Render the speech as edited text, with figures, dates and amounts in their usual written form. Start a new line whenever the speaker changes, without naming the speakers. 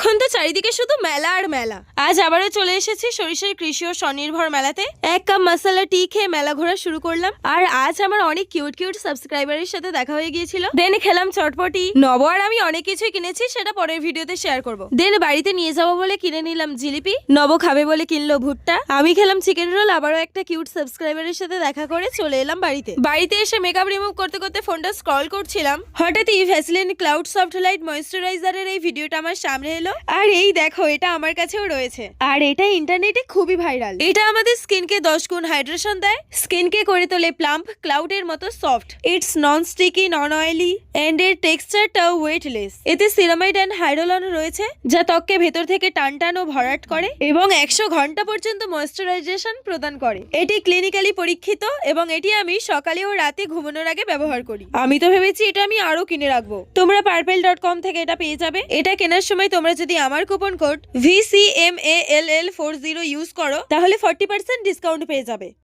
এখন তো চারিদিকে শুধু মেলা আর মেলা। আজ আবারও চলে এসেছি সরিষার কৃষি ও স্বনির্ভর মেলাতে। 1 কাপ মশলা টি খেয়ে মেলা ঘোরা শুরু করলাম। আর আজ আমার অনেক কিউট কিউট সাবস্ক্রাইবারের সাথে দেখা হয়ে গিয়েছিল। দেন খেলাম চটপটি। নব আর আমি অনেক কিছুই কিনেছি, সেটা পরের ভিডিওতে শেয়ার করব। দেন বাড়িতে নিয়ে যাবো বলে কিনে নিলাম জিলিপি। নব খাবে বলে কিনলো ভুট্টা। আমি খেলাম চিকেন রোল। আবারও একটা কিউট সাবস্ক্রাইবারের সাথে দেখা করে চলে এলাম বাড়িতে এসে মেকআপ রিমুভ করতে করতে ফোনটা স্ক্রল করছিলাম। হঠাৎই ভ্যাসলিন ক্লাউড সফট লাইট ময়েশ্চারাইজারের এই ভিডিওটা আমার সামনে এলো। আর এই দেখো, এটা আমার কাছেও রয়েছে আর এটা ইন্টারনেটে খুবই ভাইরাল। এটা আমাদের স্কিনকে 10 গুণ হাইড্রেশন দেয়, স্কিনকে করে তোলে প্লাম্প, ক্লাউডের মতো soft. It's non sticky, non oily and এর টেক্সচারটাও ওয়েটলেস। এতে সিরামাইড এন্ড হাইড্রোলন রয়েছে, যা ত্বককে ভেতর থেকে টান ও ভরাট করে এবং 100 ঘন্টা পর্যন্ত ময়েশ্চারাইজেশন প্রদান করে। এটি ক্লিনিক্যালি পরীক্ষিত এবং এটি আমি সকালে ও রাতে ঘুমানোর আগে ব্যবহার করি। আমি তো ভেবেছি এটা আমি আরো কিনে রাখবো। তোমরা purple.com থেকে এটা পেয়ে যাবে। এটা কেনার সময় তোমরা যদি আমার কুপন কোড VCMALL40 ইউজ করো তাহলে 40% ডিসকাউন্ট পেয়ে যাবে।